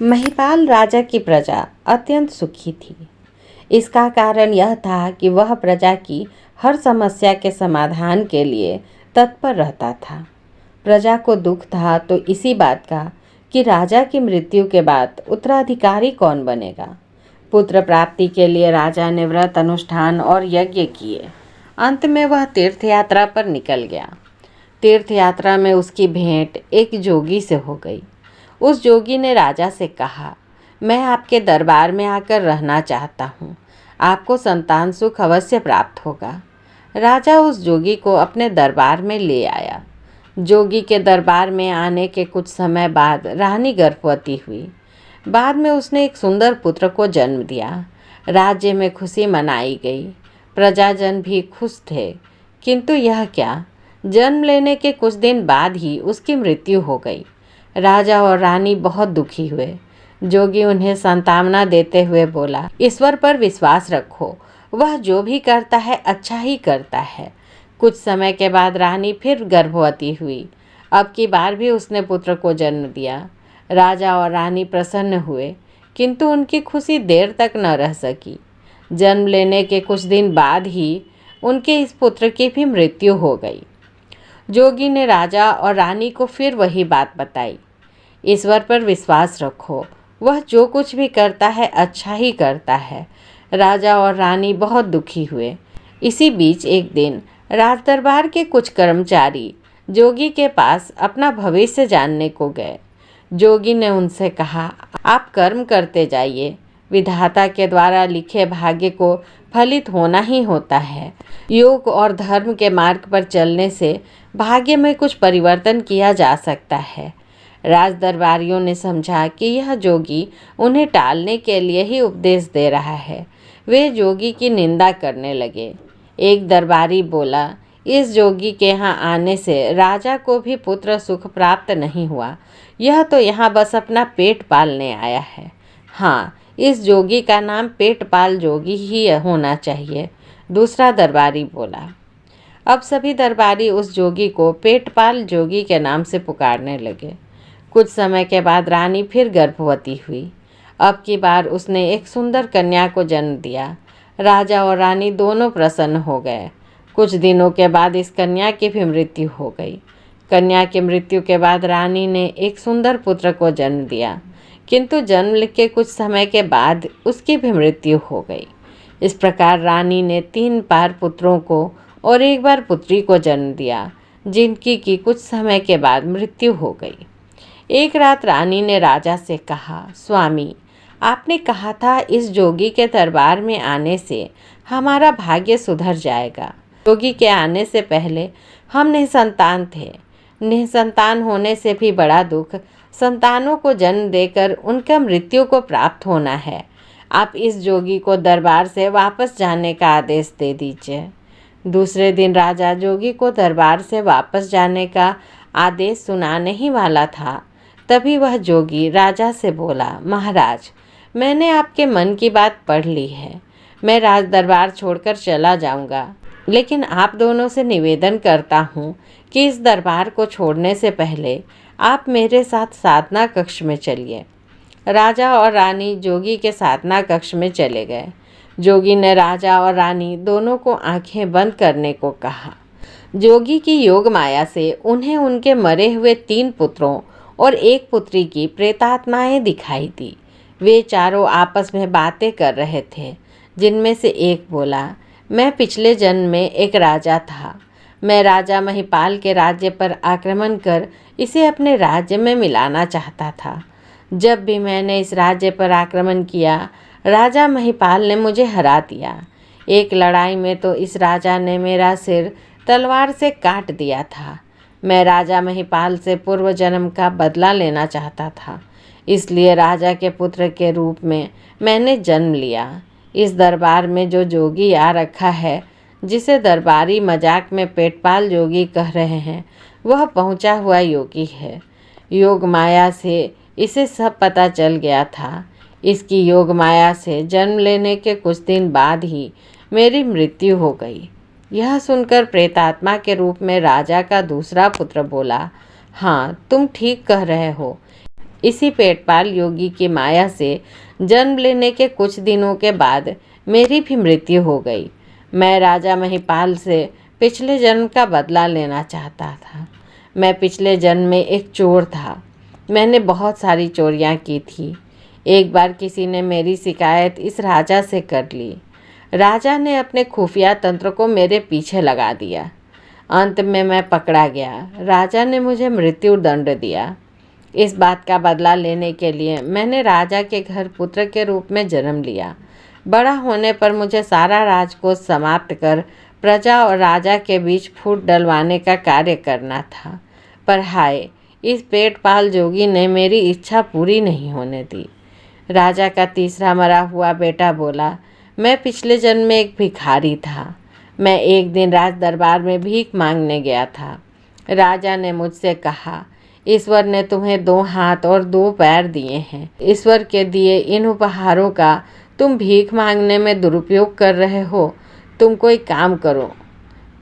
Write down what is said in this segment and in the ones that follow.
महिपाल राजा की प्रजा अत्यंत सुखी थी। इसका कारण यह था कि वह प्रजा की हर समस्या के समाधान के लिए तत्पर रहता था। प्रजा को दुख था तो इसी बात का कि राजा की मृत्यु के बाद उत्तराधिकारी कौन बनेगा। पुत्र प्राप्ति के लिए राजा ने व्रत अनुष्ठान और यज्ञ किए। अंत में वह तीर्थ यात्रा पर निकल गया। तीर्थ यात्रा में उसकी भेंट एक जोगी से हो गई। उस जोगी ने राजा से कहा, मैं आपके दरबार में आकर रहना चाहता हूँ। आपको संतान सुख अवश्य प्राप्त होगा। राजा उस जोगी को अपने दरबार में ले आया। जोगी के दरबार में आने के कुछ समय बाद रानी गर्भवती हुई। बाद में उसने एक सुंदर पुत्र को जन्म दिया। राज्य में खुशी मनाई गई। प्रजाजन भी खुश थे। किंतु यह क्या, जन्म लेने के कुछ दिन बाद ही उसकी मृत्यु हो गई। राजा और रानी बहुत दुखी हुए। जोगी उन्हें सांत्वना देते हुए बोला, ईश्वर पर विश्वास रखो, वह जो भी करता है अच्छा ही करता है। कुछ समय के बाद रानी फिर गर्भवती हुई। अब की बार भी उसने पुत्र को जन्म दिया। राजा और रानी प्रसन्न हुए, किंतु उनकी खुशी देर तक न रह सकी। जन्म लेने के कुछ दिन बाद ही उनके इस पुत्र की भी मृत्यु हो गई। जोगी ने राजा और रानी को फिर वही बात बताई, ईश्वर पर विश्वास रखो, वह जो कुछ भी करता है अच्छा ही करता है। राजा और रानी बहुत दुखी हुए। इसी बीच एक दिन राजदरबार के कुछ कर्मचारी जोगी के पास अपना भविष्य जानने को गए। जोगी ने उनसे कहा, आप कर्म करते जाइए, विधाता के द्वारा लिखे भाग्य को फलित होना ही होता है। योग और धर्म के मार्ग पर चलने से भाग्य में कुछ परिवर्तन किया जा सकता है। राजदरबारियों ने समझा कि यह जोगी उन्हें टालने के लिए ही उपदेश दे रहा है। वे जोगी की निंदा करने लगे। एक दरबारी बोला, इस जोगी के यहाँ आने से राजा को भी पुत्र सुख प्राप्त नहीं हुआ। यह तो यहाँ बस अपना पेट पालने आया है। हाँ, इस जोगी का नाम पेटपाल जोगी ही होना चाहिए। दूसरा दरबारी बोला। अब सभी दरबारी उस जोगी को पेटपाल जोगी के नाम से पुकारने लगे। कुछ समय के बाद रानी फिर गर्भवती हुई। अब की बार उसने एक सुंदर कन्या को जन्म दिया। राजा और रानी दोनों प्रसन्न हो गए। कुछ दिनों के बाद इस कन्या की भी मृत्यु हो गई। कन्या की मृत्यु के बाद रानी ने एक सुंदर पुत्र को जन्म दिया, किंतु जन्म के कुछ समय के बाद उसकी भी मृत्यु हो गई। इस प्रकार रानी ने 3 बार पुत्रों को और 1 बार पुत्री को जन्म दिया, जिनकी की कुछ समय के बाद मृत्यु हो गई। एक रात रानी ने राजा से कहा, स्वामी, आपने कहा था इस जोगी के दरबार में आने से हमारा भाग्य सुधर जाएगा। जोगी के आने से पहले हम निसंतान थे। निसंतान होने से भी बड़ा दुख संतानों को जन्म देकर उनका मृत्यु को प्राप्त होना है। आप इस जोगी को दरबार से वापस जाने का आदेश दे दीजिए। दूसरे दिन राजा जोगी को दरबार से वापस जाने का आदेश सुनाने ही वाला था, तभी वह जोगी राजा से बोला, महाराज, मैंने आपके मन की बात पढ़ ली है। मैं राज दरबार छोड़कर चला जाऊंगा, लेकिन आप दोनों से निवेदन करता हूँ कि इस दरबार को छोड़ने से पहले आप मेरे साथ साधना कक्ष में चलिए। राजा और रानी जोगी के साधना कक्ष में चले गए। जोगी ने राजा और रानी दोनों को आंखें बंद करने को कहा। जोगी की योग माया से उन्हें उनके मरे हुए 3 पुत्रों और 1 पुत्री की प्रेतात्माएं दिखाई दी। वे चारों आपस में बातें कर रहे थे, जिनमें से एक बोला, मैं पिछले जन्म में एक राजा था। मैं राजा महिपाल के राज्य पर आक्रमण कर इसे अपने राज्य में मिलाना चाहता था। जब भी मैंने इस राज्य पर आक्रमण किया, राजा महिपाल ने मुझे हरा दिया। एक लड़ाई में तो इस राजा ने मेरा सिर तलवार से काट दिया था। मैं राजा महिपाल से पूर्व जन्म का बदला लेना चाहता था, इसलिए राजा के पुत्र के रूप में मैंने जन्म लिया। इस दरबार में जो जोगी आ रखा है, जिसे दरबारी मजाक में पेटपाल जोगी कह रहे हैं, वह पहुंचा हुआ योगी है। योग माया से इसे सब पता चल गया था। इसकी योग माया से जन्म लेने के कुछ दिन बाद ही मेरी मृत्यु हो गई। यह सुनकर प्रेतात्मा के रूप में राजा का दूसरा पुत्र बोला, हाँ, तुम ठीक कह रहे हो। इसी पेटपाल योगी की माया से जन्म लेने के कुछ दिनों के बाद मेरी भी मृत्यु हो गई। मैं राजा महिपाल से पिछले जन्म का बदला लेना चाहता था। मैं पिछले जन्म में एक चोर था। मैंने बहुत सारी चोरियां की थी। एक बार किसी ने मेरी शिकायत इस राजा से कर ली। राजा ने अपने खुफिया तंत्र को मेरे पीछे लगा दिया। अंत में मैं पकड़ा गया। राजा ने मुझे मृत्यु दंड दिया। इस बात का बदला लेने के लिए मैंने राजा के घर पुत्र के रूप में जन्म लिया। बड़ा होने पर मुझे सारा राजकोष समाप्त कर प्रजा और राजा के बीच फूट डलवाने का कार्य करना था। पर हाय, इस पेटपाल जोगी ने मेरी इच्छा पूरी नहीं होने दी। राजा का तीसरा मरा हुआ बेटा बोला, मैं पिछले जन्म में एक भिखारी था। मैं एक दिन राज दरबार में भीख मांगने गया था। राजा ने मुझसे कहा, ईश्वर ने तुम्हें 2 हाथ और 2 पैर दिए हैं। ईश्वर के दिए इन उपहारों का तुम भीख मांगने में दुरुपयोग कर रहे हो। तुम कोई काम करो।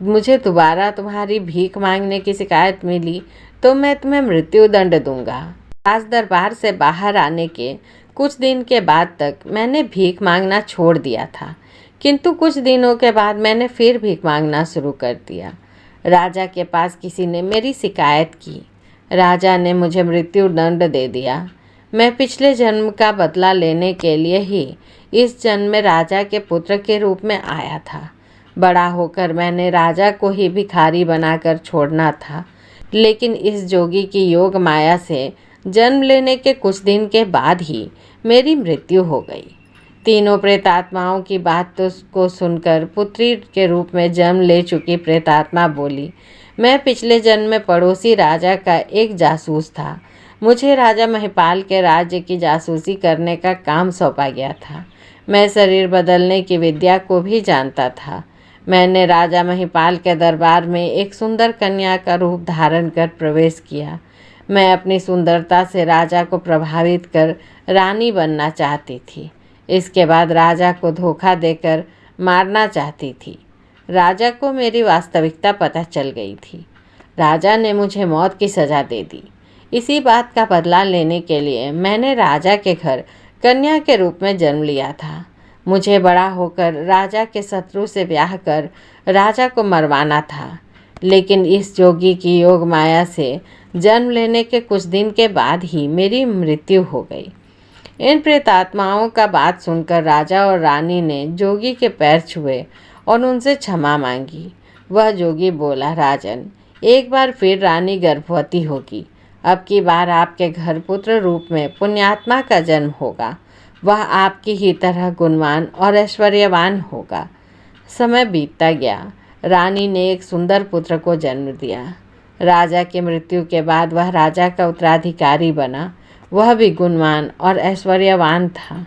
मुझे दोबारा तुम्हारी भीख मांगने की शिकायत मिली तो मैं तुम्हें मृत्यु दंड दूंगा। राज दरबार से बाहर आने के कुछ दिन के बाद तक मैंने भीख मांगना छोड़ दिया था, किंतु कुछ दिनों के बाद मैंने फिर भीख मांगना शुरू कर दिया। राजा के पास किसी ने मेरी शिकायत की। राजा ने मुझे मृत्यु दंड दे दिया। मैं पिछले जन्म का बदला लेने के लिए ही इस जन्म में राजा के पुत्र के रूप में आया था। बड़ा होकर मैंने राजा को ही भिखारी बनाकर छोड़ना था, लेकिन इस जोगी की योग माया से जन्म लेने के कुछ दिन के बाद ही मेरी मृत्यु हो गई। तीनों प्रेतात्माओं की बात को सुनकर पुत्री के रूप में जन्म ले चुकी प्रेतात्मा बोली, मैं पिछले जन्म में पड़ोसी राजा का एक जासूस था। मुझे राजा महिपाल के राज्य की जासूसी करने का काम सौंपा गया था। मैं शरीर बदलने की विद्या को भी जानता था। मैंने राजा महिपाल के दरबार में एक सुंदर कन्या का रूप धारण कर प्रवेश किया। मैं अपनी सुंदरता से राजा को प्रभावित कर रानी बनना चाहती थी। इसके बाद राजा को धोखा देकर मारना चाहती थी। राजा को मेरी वास्तविकता पता चल गई थी। राजा ने मुझे मौत की सज़ा दे दी। इसी बात का बदला लेने के लिए मैंने राजा के घर कन्या के रूप में जन्म लिया था। मुझे बड़ा होकर राजा के शत्रु से ब्याह कर राजा को मरवाना था, लेकिन इस जोगी की योग माया से जन्म लेने के कुछ दिन के बाद ही मेरी मृत्यु हो गई। इन प्रेतात्माओं का बात सुनकर राजा और रानी ने जोगी के पैर छुए और उनसे क्षमा मांगी। वह जोगी बोला, राजन, एक बार फिर रानी गर्भवती होगी। अब की बार आपके घर पुत्र रूप में पुण्यात्मा का जन्म होगा। वह आपकी ही तरह गुणवान और ऐश्वर्यवान होगा। समय बीतता गया। रानी ने एक सुंदर पुत्र को जन्म दिया। राजा की मृत्यु के बाद वह राजा का उत्तराधिकारी बना। वह भी गुणवान और ऐश्वर्यवान था।